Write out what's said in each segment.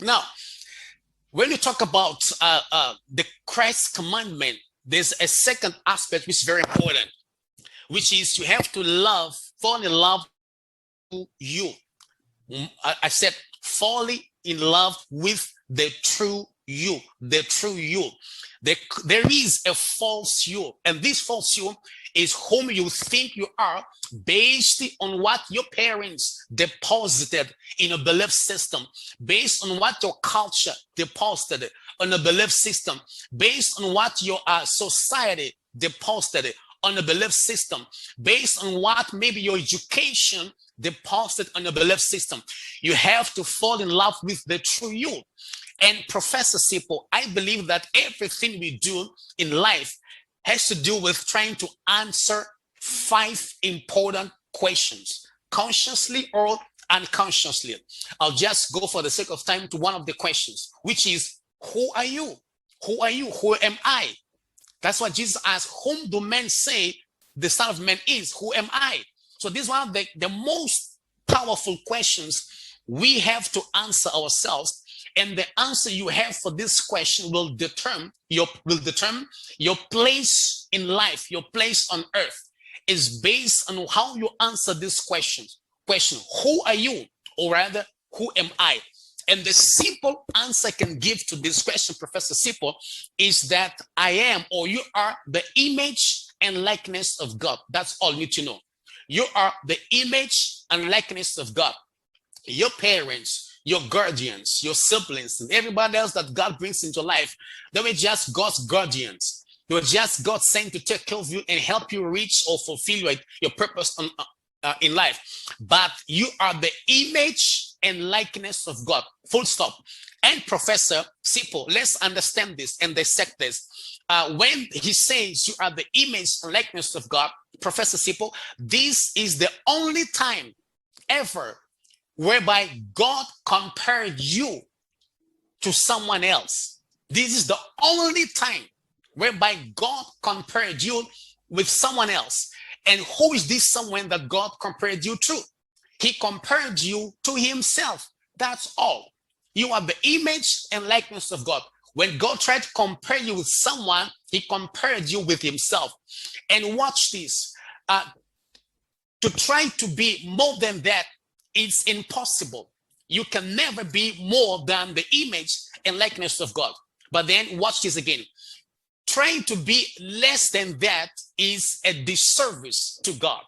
Now, when you talk about the Christ commandment, there's a second aspect which is very important, which is you have to fall in love with you. I said falling in love with the true you, the true you. There is a false you, and this false you is whom you think you are based on what your parents deposited in a belief system, based on what your culture deposited on a belief system, based on what your society deposited on a belief system, based on what maybe your education deposited on a belief system. You have to fall in love with the true you. And Professor Sipo, I believe that everything we do in life has to do with trying to answer five important questions, consciously or unconsciously. I'll just go for the sake of time to one of the questions, which is, who are you? Who are you? Who am I? That's what Jesus asked. Whom do men say the Son of Man is? Who am I? So this is one of the most powerful questions we have to answer ourselves. And the answer you have for this question will determine your place in life, your place on earth is based on how you answer this question. Who are you? Or rather, who am I? And the simple answer I can give to this question, Professor Sipo, is that I am, or you are, the image and likeness of God. That's all you need to know. You are the image and likeness of God. Your parents, your guardians, your siblings, and everybody else that God brings into life, they were just God's guardians. They were just God sent to take care of you and help you reach or fulfill your purpose in life. But you are the image and likeness of God. Full stop. And Professor Sipo, let's understand this and dissect this. When he says you are the image and likeness of God, Professor Sipo, this is the only time ever whereby God compared you to someone else. This is the only time whereby God compared you with someone else. And who is this someone that God compared you to? He compared you to himself. That's all. You are the image and likeness of God. When God tried to compare you with someone, he compared you with himself. And watch this. To try to be more than that, it's impossible. You can never be more than the image and likeness of God. But then watch this again. Trying to be less than that is a disservice to God.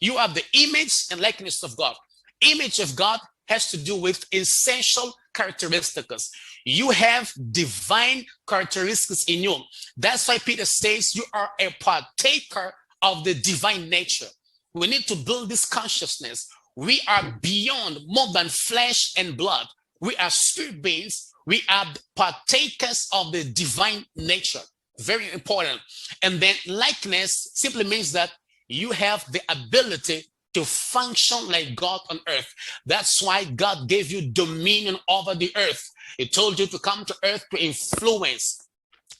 You are the image and likeness of God. Image of God has to do with essential characteristics. You have divine characteristics in you. That's why Peter says you are a partaker of the divine nature. We need to build this consciousness. We are beyond more than flesh and blood. We are spirit beings. We are partakers of the divine nature. Very important. And then likeness simply means that you have the ability to function like God on earth. That's why God gave you dominion over the earth. He told you to come to earth to influence,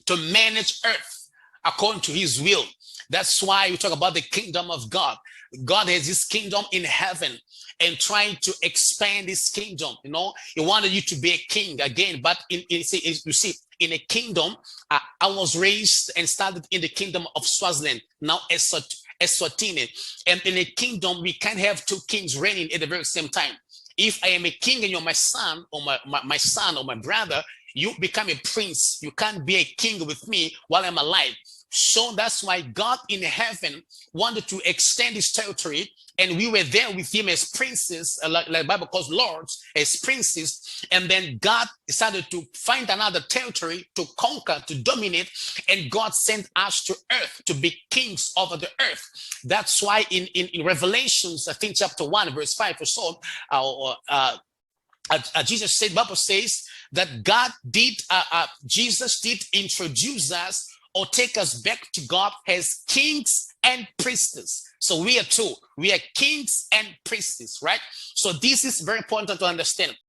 to manage earth according to his will. That's why we talk about the kingdom of God. God has his kingdom in heaven and trying to expand his kingdom. You know, he wanted you to be a king again, but you see, in a kingdom, I was raised and started in the kingdom of Swaziland, now Eswatini. And in a kingdom, we can't have two kings reigning at the very same time. If I am a king and you're my son or my son or my brother, you become a prince. You can't be a king with me while I'm alive. So that's why God in heaven wanted to extend his territory, and we were there with him as princes, like the Bible calls lords, as princes. And then God decided to find another territory to conquer, to dominate, and God sent us to earth to be kings over the earth. That's why in Revelations, I think chapter 1, verse 5 or so, Jesus said, Bible says that Jesus did introduce us or take us back to God as kings and priests. So we are two. We are kings and priests, right? So this is very important to understand.